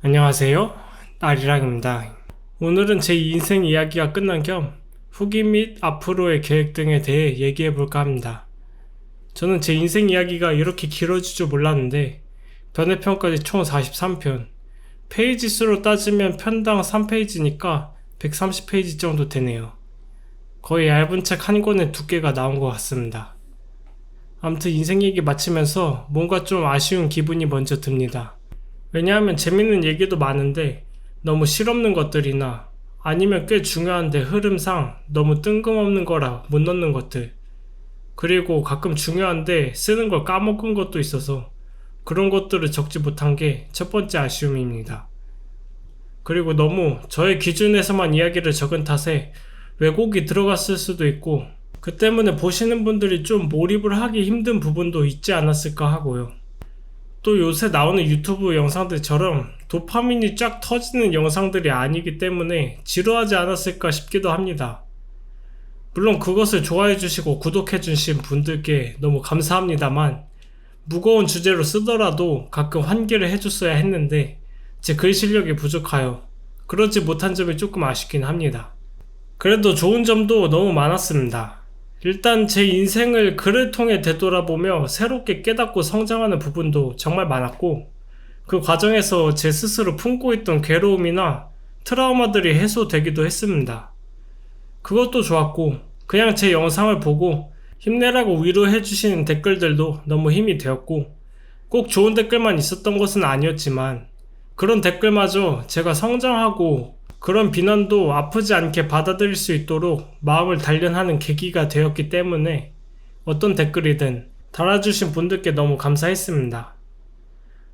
안녕하세요. 나리랑입니다. 오늘은 제 인생 이야기가 끝난 겸 후기 및 앞으로의 계획 등에 대해 얘기해볼까 합니다. 저는 제 인생 이야기가 이렇게 길어질 줄 몰랐는데 변회편까지 총 43편, 페이지 수로 따지면 편당 3페이지니까 130페이지 정도 되네요. 거의 얇은 책 한 권의 두께가 나온 것 같습니다. 아무튼 인생 얘기 마치면서 뭔가 좀 아쉬운 기분이 먼저 듭니다. 왜냐하면 재밌는 얘기도 많은데 너무 실없는 것들이나 아니면 꽤 중요한데 흐름상 너무 뜬금없는 거라 못 넣는 것들, 그리고 가끔 중요한데 쓰는 걸 까먹은 것도 있어서 그런 것들을 적지 못한 게 첫 번째 아쉬움입니다. 그리고 너무 저의 기준에서만 이야기를 적은 탓에 왜곡이 들어갔을 수도 있고 그 때문에 보시는 분들이 좀 몰입을 하기 힘든 부분도 있지 않았을까 하고요. 또 요새 나오는 유튜브 영상들처럼 도파민이 쫙 터지는 영상들이 아니기 때문에 지루하지 않았을까 싶기도 합니다. 물론 그것을 좋아해 주시고 구독해 주신 분들께 너무 감사합니다만 무거운 주제로 쓰더라도 가끔 환기를 해줬어야 했는데 제 글 실력이 부족하여 그러지 못한 점이 조금 아쉽긴 합니다. 그래도 좋은 점도 너무 많았습니다. 일단 제 인생을 글을 통해 되돌아보며 새롭게 깨닫고 성장하는 부분도 정말 많았고 그 과정에서 제 스스로 품고 있던 괴로움이나 트라우마들이 해소되기도 했습니다. 그것도 좋았고 그냥 제 영상을 보고 힘내라고 위로해 주시는 댓글들도 너무 힘이 되었고 꼭 좋은 댓글만 있었던 것은 아니었지만 그런 댓글마저 제가 성장하고 그런 비난도 아프지 않게 받아들일 수 있도록 마음을 단련하는 계기가 되었기 때문에 어떤 댓글이든 달아주신 분들께 너무 감사했습니다.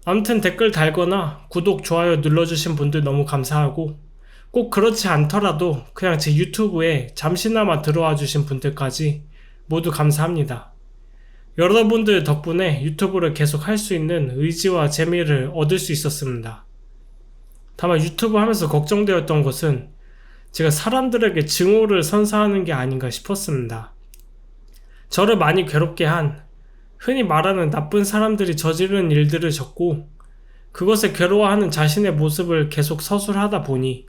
아무튼 댓글 달거나 구독, 좋아요 눌러주신 분들 너무 감사하고 꼭 그렇지 않더라도 그냥 제 유튜브에 잠시나마 들어와 주신 분들까지 모두 감사합니다. 여러분들 덕분에 유튜브를 계속 할 수 있는 의지와 재미를 얻을 수 있었습니다. 다만 유튜브 하면서 걱정되었던 것은 제가 사람들에게 증오를 선사하는 게 아닌가 싶었습니다. 저를 많이 괴롭게 한 흔히 말하는 나쁜 사람들이 저지른 일들을 적고 그것에 괴로워하는 자신의 모습을 계속 서술하다 보니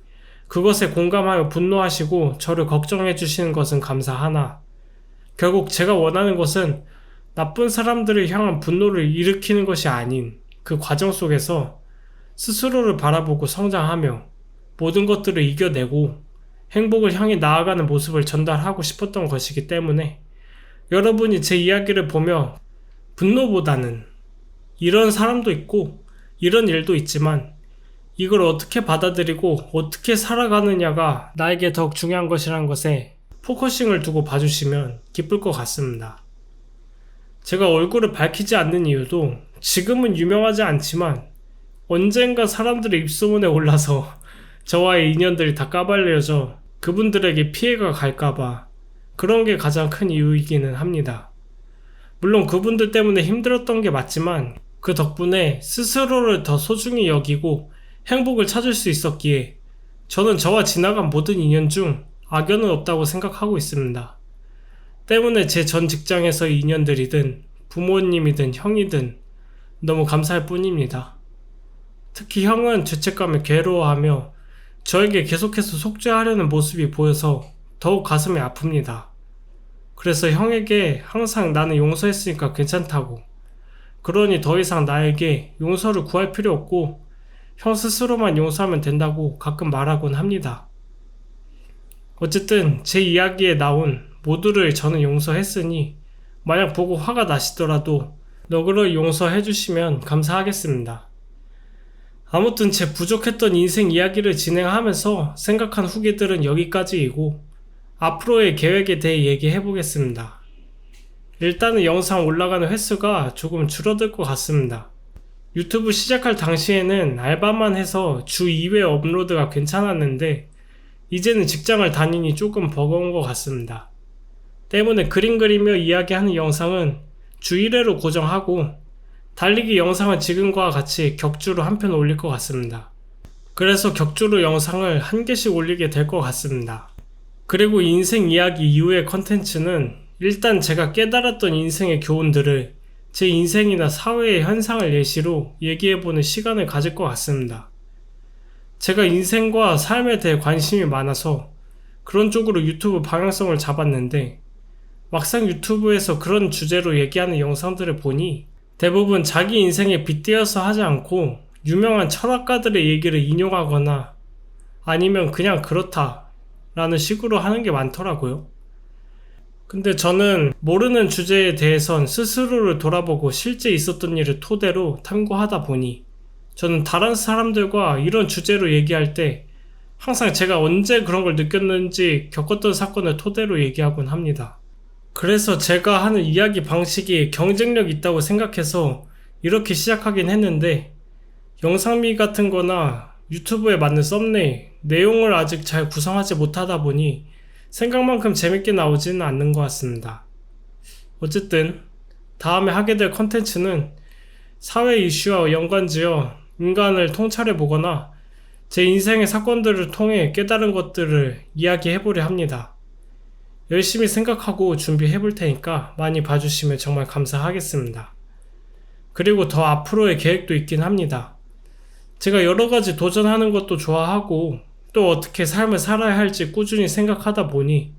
그것에 공감하여 분노하시고 저를 걱정해 주시는 것은 감사하나 결국 제가 원하는 것은 나쁜 사람들을 향한 분노를 일으키는 것이 아닌 그 과정 속에서 스스로를 바라보고 성장하며 모든 것들을 이겨내고 행복을 향해 나아가는 모습을 전달하고 싶었던 것이기 때문에 여러분이 제 이야기를 보며 분노보다는 이런 사람도 있고 이런 일도 있지만 이걸 어떻게 받아들이고 어떻게 살아가느냐가 나에게 더욱 중요한 것이라는 것에 포커싱을 두고 봐주시면 기쁠 것 같습니다. 제가 얼굴을 밝히지 않는 이유도 지금은 유명하지 않지만 언젠가 사람들의 입소문에 올라서 저와의 인연들이 다 까발려져 그분들에게 피해가 갈까봐 그런 게 가장 큰 이유이기는 합니다. 물론 그분들 때문에 힘들었던 게 맞지만 그 덕분에 스스로를 더 소중히 여기고 행복을 찾을 수 있었기에 저는 저와 지나간 모든 인연 중 악연은 없다고 생각하고 있습니다. 때문에 제 전 직장에서의 인연들이든 부모님이든 형이든 너무 감사할 뿐입니다. 특히 형은 죄책감에 괴로워하며 저에게 계속해서 속죄하려는 모습이 보여서 더욱 가슴이 아픕니다. 그래서 형에게 항상 나는 용서했으니까 괜찮다고, 그러니 더 이상 나에게 용서를 구할 필요 없고 형 스스로만 용서하면 된다고 가끔 말하곤 합니다. 어쨌든 제 이야기에 나온 모두를 저는 용서했으니 만약 보고 화가 나시더라도 너그러 용서해 주시면 감사하겠습니다. 아무튼 제 부족했던 인생 이야기를 진행하면서 생각한 후기들은 여기까지이고 앞으로의 계획에 대해 얘기해 보겠습니다. 일단은 영상 올라가는 횟수가 조금 줄어들 것 같습니다. 유튜브 시작할 당시에는 알바만 해서 주 2회 업로드가 괜찮았는데 이제는 직장을 다니니 조금 버거운 것 같습니다. 때문에 그림 그리며 이야기하는 영상은 주 1회로 고정하고 달리기 영상은 지금과 같이 격주로 한 편 올릴 것 같습니다. 그래서 격주로 영상을 한 개씩 올리게 될 것 같습니다. 그리고 인생 이야기 이후의 컨텐츠는 일단 제가 깨달았던 인생의 교훈들을 제 인생이나 사회의 현상을 예시로 얘기해보는 시간을 가질 것 같습니다. 제가 인생과 삶에 대해 관심이 많아서 그런 쪽으로 유튜브 방향성을 잡았는데 막상 유튜브에서 그런 주제로 얘기하는 영상들을 보니 대부분 자기 인생에 빗대어서 하지 않고 유명한 철학가들의 얘기를 인용하거나 아니면 그냥 그렇다 라는 식으로 하는 게 많더라고요. 근데 저는 모르는 주제에 대해선 스스로를 돌아보고 실제 있었던 일을 토대로 탐구하다 보니 저는 다른 사람들과 이런 주제로 얘기할 때 항상 제가 언제 그런 걸 느꼈는지 겪었던 사건을 토대로 얘기하곤 합니다. 그래서 제가 하는 이야기 방식이 경쟁력 있다고 생각해서 이렇게 시작하긴 했는데 영상미 같은 거나 유튜브에 맞는 썸네일, 내용을 아직 잘 구성하지 못하다 보니 생각만큼 재밌게 나오지는 않는 것 같습니다. 어쨌든 다음에 하게 될 컨텐츠는 사회 이슈와 연관지어 인간을 통찰해 보거나 제 인생의 사건들을 통해 깨달은 것들을 이야기해 보려 합니다. 열심히 생각하고 준비해 볼 테니까 많이 봐주시면 정말 감사하겠습니다. 그리고 더 앞으로의 계획도 있긴 합니다. 제가 여러 가지 도전하는 것도 좋아하고 또 어떻게 삶을 살아야 할지 꾸준히 생각하다 보니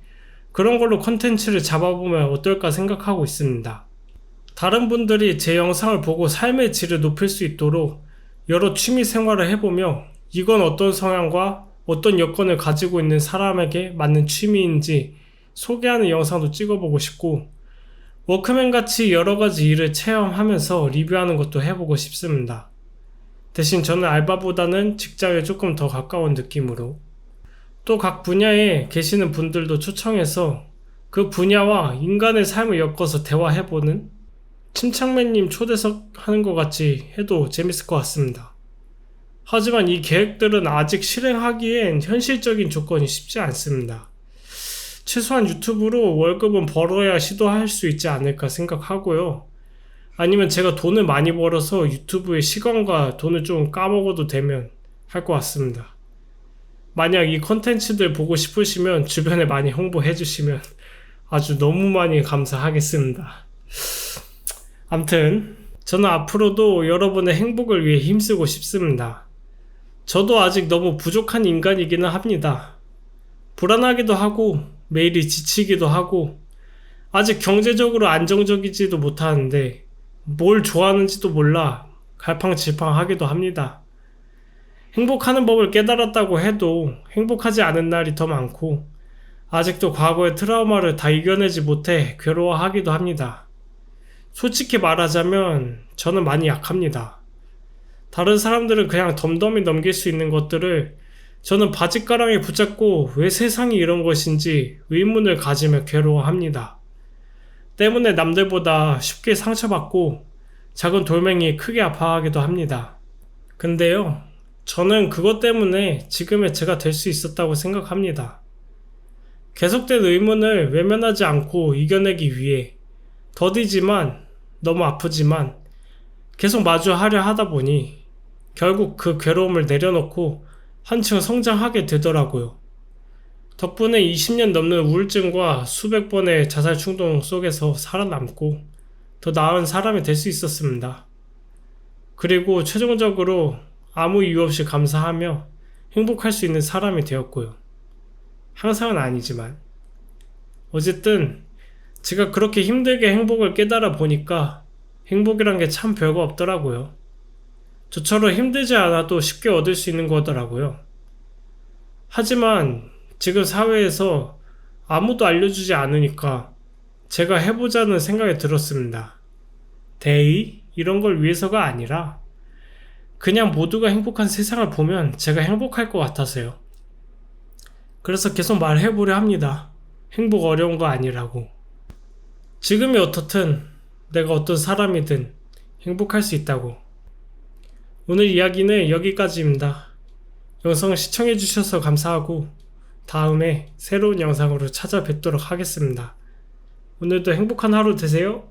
그런 걸로 컨텐츠를 잡아보면 어떨까 생각하고 있습니다. 다른 분들이 제 영상을 보고 삶의 질을 높일 수 있도록 여러 취미 생활을 해보며 이건 어떤 성향과 어떤 여건을 가지고 있는 사람에게 맞는 취미인지 소개하는 영상도 찍어보고 싶고 워크맨 같이 여러 가지 일을 체험하면서 리뷰하는 것도 해보고 싶습니다. 대신 저는 알바보다는 직장에 조금 더 가까운 느낌으로 또 각 분야에 계시는 분들도 초청해서 그 분야와 인간의 삶을 엮어서 대화해보는 침착맨님 초대석 하는 것 같이 해도 재밌을 것 같습니다. 하지만 이 계획들은 아직 실행하기엔 현실적인 조건이 쉽지 않습니다. 최소한 유튜브로 월급은 벌어야 시도할 수 있지 않을까 생각하고요. 아니면 제가 돈을 많이 벌어서 유튜브에 시간과 돈을 좀 까먹어도 되면 할 것 같습니다. 만약 이 컨텐츠들 보고 싶으시면 주변에 많이 홍보해 주시면 아주 너무 많이 감사하겠습니다. 암튼 저는 앞으로도 여러분의 행복을 위해 힘쓰고 싶습니다. 저도 아직 너무 부족한 인간이기는 합니다. 불안하기도 하고 매일이 지치기도 하고 아직 경제적으로 안정적이지도 못하는데 뭘 좋아하는지도 몰라 갈팡질팡하기도 합니다. 행복하는 법을 깨달았다고 해도 행복하지 않은 날이 더 많고 아직도 과거의 트라우마를 다 이겨내지 못해 괴로워하기도 합니다. 솔직히 말하자면 저는 많이 약합니다. 다른 사람들은 그냥 덤덤히 넘길 수 있는 것들을 저는 바짓가랑이 붙잡고 왜 세상이 이런 것인지 의문을 가지며 괴로워합니다. 때문에 남들보다 쉽게 상처받고 작은 돌멩이에 크게 아파하기도 합니다. 근데요, 저는 그것 때문에 지금의 제가 될 수 있었다고 생각합니다. 계속된 의문을 외면하지 않고 이겨내기 위해 더디지만 너무 아프지만 계속 마주하려 하다 보니 결국 그 괴로움을 내려놓고 한층 성장하게 되더라고요. 덕분에 20년 넘는 우울증과 수백 번의 자살 충동 속에서 살아남고 더 나은 사람이 될 수 있었습니다. 그리고 최종적으로 아무 이유 없이 감사하며 행복할 수 있는 사람이 되었고요. 항상은 아니지만 어쨌든 제가 그렇게 힘들게 행복을 깨달아 보니까 행복이란 게 참 별거 없더라고요. 저처럼 힘들지 않아도 쉽게 얻을 수 있는 거더라고요. 하지만 지금 사회에서 아무도 알려주지 않으니까 제가 해보자는 생각이 들었습니다. 대의? 이런 걸 위해서가 아니라 그냥 모두가 행복한 세상을 보면 제가 행복할 것 같아서요. 그래서 계속 말해보려 합니다. 행복 어려운 거 아니라고. 지금이 어떻든 내가 어떤 사람이든 행복할 수 있다고. 오늘 이야기는 여기까지입니다. 영상 시청해주셔서 감사하고 다음에 새로운 영상으로 찾아뵙도록 하겠습니다. 오늘도 행복한 하루 되세요.